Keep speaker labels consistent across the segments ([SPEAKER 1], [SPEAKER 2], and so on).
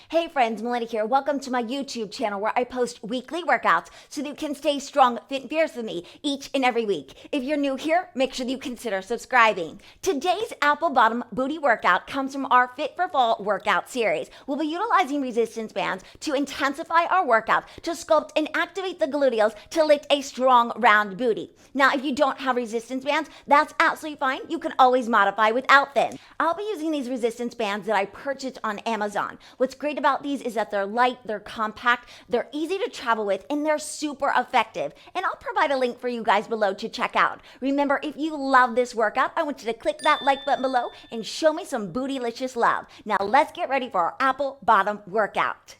[SPEAKER 1] Hey friends, Melanie here. Welcome to my YouTube channel where I post weekly workouts so that you can stay strong, fit, and fierce with me each and every week. If you're new here, make sure that you consider subscribing. Today's apple bottom booty workout comes from our Fit for Fall workout series. We'll be utilizing resistance bands to intensify our workout, to sculpt and activate the gluteals to lift a strong round booty. Now, if you don't have resistance bands, that's absolutely fine. You can always modify without them. I'll be using these resistance bands that I purchased on Amazon. What's great about these is that they're light, they're compact, they're easy to travel with, and they're super effective. And I'll provide a link for you guys below to check out. Remember, if you love this workout, I want you to click that like button below and show me some bootylicious love. Now let's get ready for our apple bottom workout.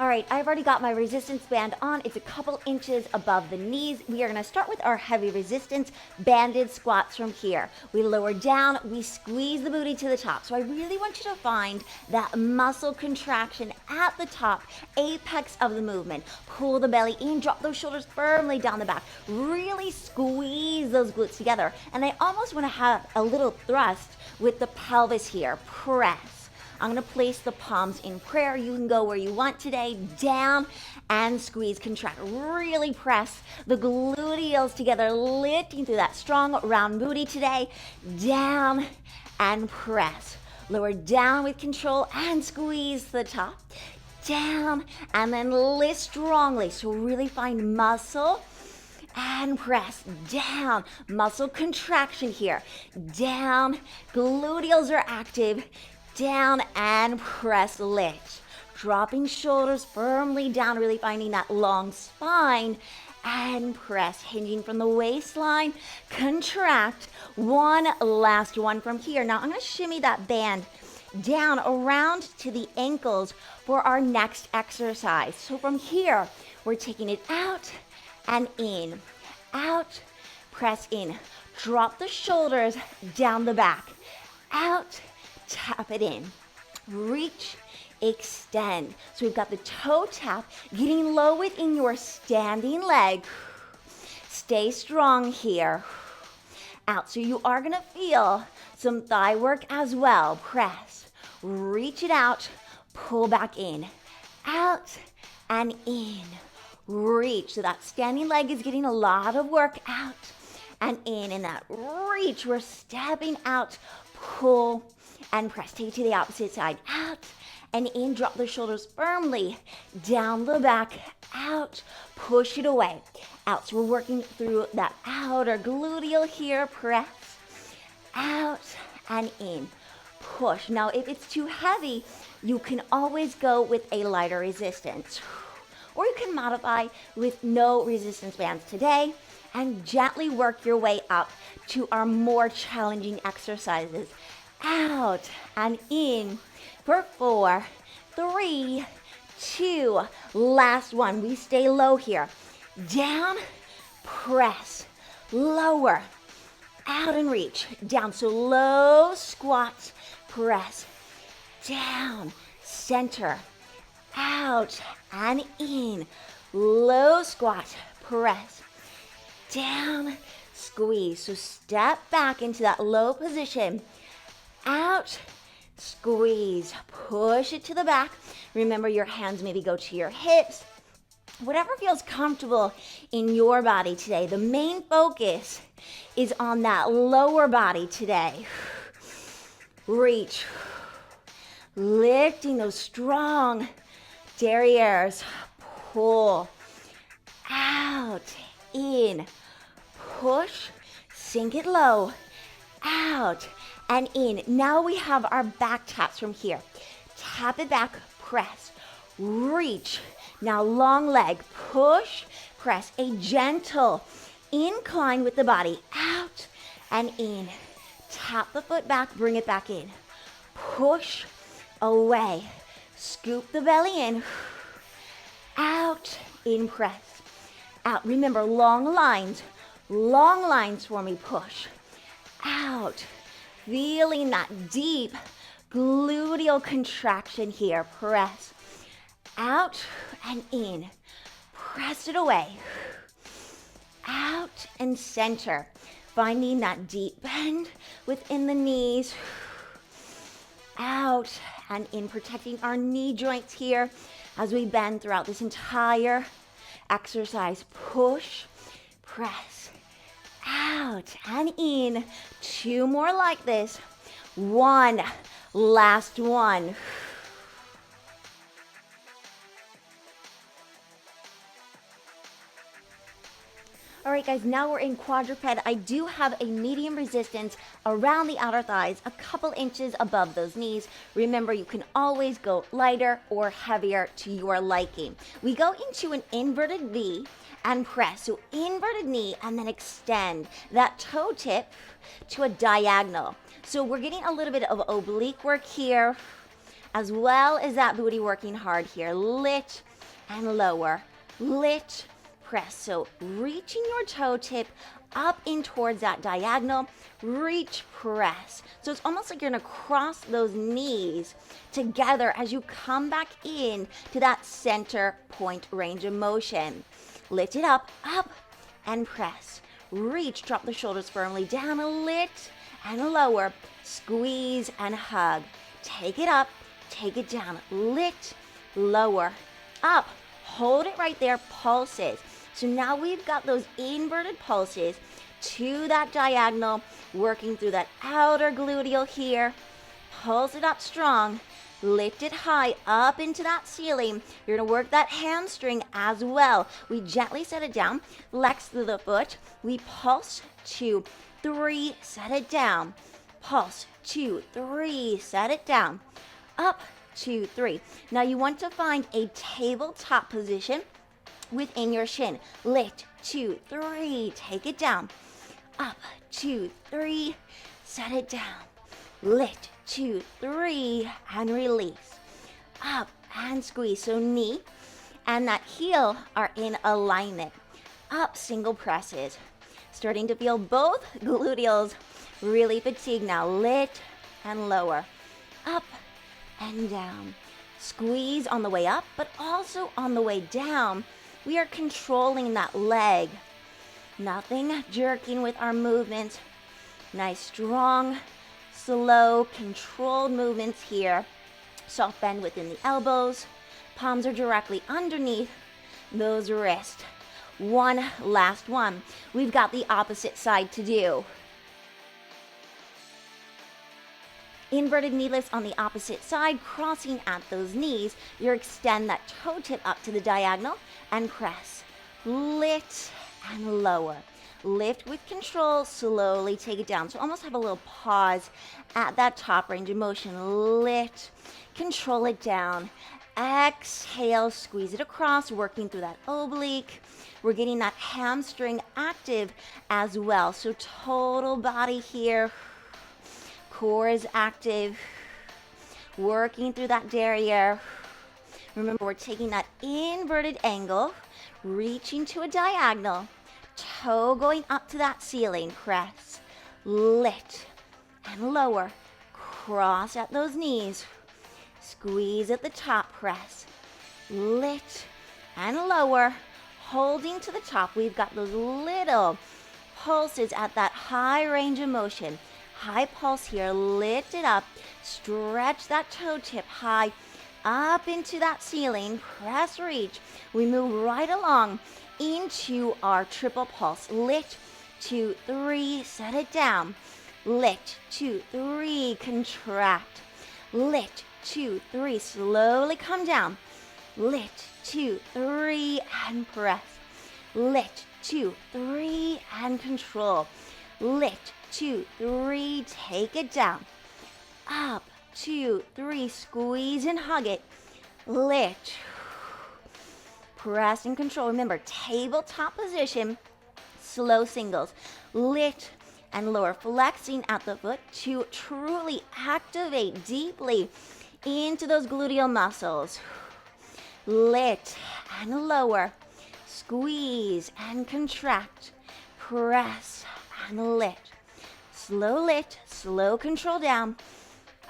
[SPEAKER 1] All right, I've already got my resistance band on. It's a couple inches above the knees. We are gonna start with our heavy resistance banded squats from here. We lower down, we squeeze the booty to the top. So I really want you to find that muscle contraction at the top, apex of the movement. Pull the belly in, drop those shoulders firmly down the back. Really squeeze those glutes together. And I almost wanna have a little thrust with the pelvis here, press. I'm gonna place the palms in prayer. You can go where you want today, down and squeeze, contract. Really press the gluteals together, lifting through that strong round booty today, down and press. Lower down with control and squeeze the top, down and then lift strongly. So really find muscle and press down, muscle contraction here, down, gluteals are active, down and press, lift. Dropping shoulders firmly down, really finding that long spine and press, hinging from the waistline, contract. One last one from here. Now I'm gonna shimmy that band down around to the ankles for our next exercise. So from here, we're taking it out and in, out, press in. Drop the shoulders down the back, out, tap it in, reach, extend. So we've got the toe tap, getting low within your standing leg. Stay strong here. Out. So you are gonna feel some thigh work as well. Press, reach it out, pull back in, out and in, reach. So that standing leg is getting a lot of work, out and in that reach. We're stepping out, pull, and press. Take it to the opposite side, out and in. Drop the shoulders firmly down the back, out, push it away, out. So we're working through that outer gluteal here. Press, out and in, push. Now if it's too heavy, you can always go with a lighter resistance, or you can modify with no resistance bands today and gently work your way up to our more challenging exercises. Out and in for 4, 3, 2, last one. We stay low here. Down, press, lower, out and reach, down. So low squat, press, down, center, out and in, low squat, press, down, squeeze. So step back into that low position, out, squeeze, push it to the back. Remember, your hands maybe go to your hips, whatever feels comfortable in your body today. The main focus is on that lower body today. Reach, lifting those strong derrieres, pull, out, in, push, sink it low, out, and in. Now we have our back taps from here. Tap it back, press, reach. Now long leg, push, press. A gentle incline with the body, out and in. Tap the foot back, bring it back in. Push away. Scoop the belly in, out, in, press, out. Remember, long lines for me, push, out. Feeling that deep gluteal contraction here. Press, out and in. Press it away, out and center. finding that deep bend within the knees. Out and in, protecting our knee joints here as we bend throughout this entire exercise. Push, press, out and in. 2 more like this. 1, last one. All right, guys, now we're in quadruped. I do have a medium resistance around the outer thighs, a couple inches above those knees. Remember, you can always go lighter or heavier to your liking. We go into an inverted V and press. So inverted knee and then extend that toe tip to a diagonal. So we're getting a little bit of oblique work here, as well as that booty working hard here. Lift and lower, lift, press. So reaching your toe tip up in towards that diagonal, reach, press. So it's almost like you're gonna cross those knees together as you come back in to that center point range of motion. Lift it up, and press. Reach, drop the shoulders firmly down, lift and lower, squeeze and hug. Take it up, take it down, lift, lower, up, hold it right there, pulses. So now we've got those inverted pulses to that diagonal, working through that outer gluteal here. Pulse it up strong, lift it high up into that ceiling. You're gonna work that hamstring as well. We gently set it down, flex through the foot. We pulse 2, 3, set it down. Pulse 2, 3, set it down. Up, 2, 3. Now you want to find a tabletop position within your shin. Lift, 2, 3, take it down. Up, 2, 3, set it down. Lift, 2, 3, and release. Up and squeeze. So knee and that heel are in alignment. Up, single presses. Starting to feel both gluteals really fatigued now. Lift and lower. Up and down. Squeeze on the way up, but also on the way down. We are controlling that leg. Nothing jerking with our movements. Nice, strong, slow, controlled movements here. Soft bend within the elbows. Palms are directly underneath those wrists. 1 last one. We've got the opposite side to do. Inverted knee lifts on the opposite side, crossing at those knees. You extend that toe tip up to the diagonal and press. Lift and lower. Lift with control, slowly take it down. So almost have a little pause at that top range of motion. Lift, control it down. Exhale, squeeze it across, working through that oblique. We're getting that hamstring active as well. So total body here. Core is active, working through that derriere. Remember, we're taking that inverted angle, reaching to a diagonal, toe going up to that ceiling, press, lift, and lower, cross at those knees, squeeze at the top, press, lift, and lower, holding to the top. We've got those little pulses at that high range of motion. High pulse here, lift it up, stretch that toe tip high up into that ceiling, press, reach. We move right along into our triple pulse. Lift, 2, 3, set it down. Lift, 2, 3, contract. Lift, 2, 3, slowly come down. Lift, 2, 3, and press. Lift, 2, 3, and control. Lift, 2, 3, take it down. Up, 2, 3, squeeze and hug it. Lift, press and control. Remember, tabletop position, slow singles. Lift and lower, flexing at the foot to truly activate deeply into those gluteal muscles. Lift and lower, squeeze and contract, press and lift. Slow lift, slow control down,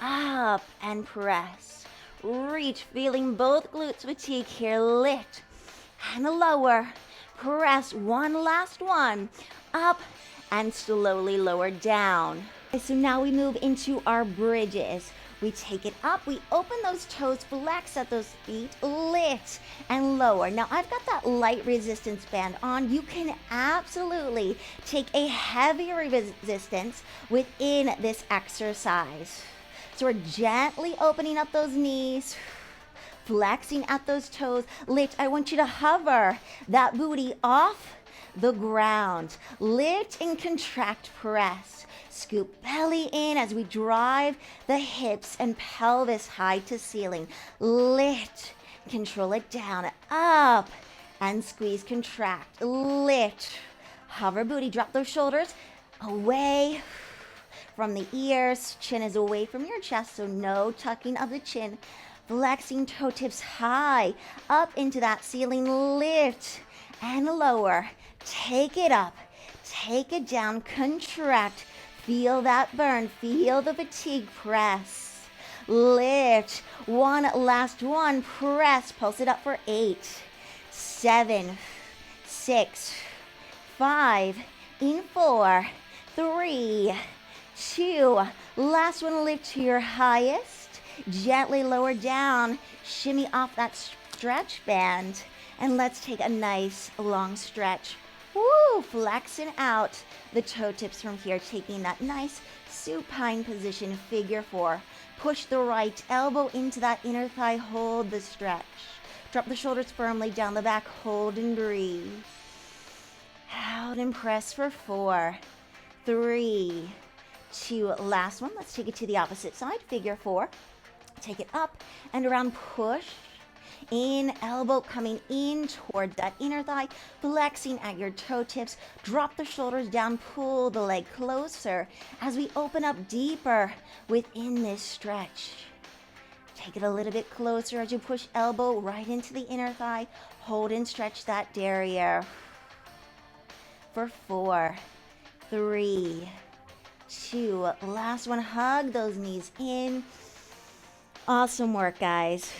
[SPEAKER 1] up and press. Reach, feeling both glutes fatigue here. Lift and lower, press. 1 last one, up and slowly lower down. So now we move into our bridges. We take it up, we open those toes, flex at those feet, lift and lower. Now I've got that light resistance band on. You can absolutely take a heavier resistance within this exercise. So we're gently opening up those knees, flexing at those toes, lift. I want you to hover that booty off the ground. Lift and contract, press. Scoop belly in as we drive the hips and pelvis high to ceiling. Lift, control it down, up, and squeeze, contract, lift. Hover booty, drop those shoulders away from the ears. Chin is away from your chest, so no tucking of the chin. Flexing toe tips high, up into that ceiling, lift and lower. Take it up, take it down, contract. Feel that burn, feel the fatigue, press, lift, one, last one, press, pulse it up for 8, 7, 6, 5, in 4, 3, 2, last one, lift to your highest, gently lower down, shimmy off that stretch band, and let's take a nice long stretch. Woo, flexing out the toe tips from here, taking that nice supine position, figure 4. Push the right elbow into that inner thigh, hold the stretch. Drop the shoulders firmly down the back, hold and breathe. Out and press for 4, 3, 2, last one. Let's take it to the opposite side, figure 4. Take it up and around, push. In, elbow coming in toward that inner thigh, flexing at your toe tips. Drop the shoulders down, pull the leg closer as we open up deeper within this stretch. Take it a little bit closer as you push elbow right into the inner thigh. Hold and stretch that derriere. For 4, 3, 2, last one, hug those knees in. Awesome work, guys.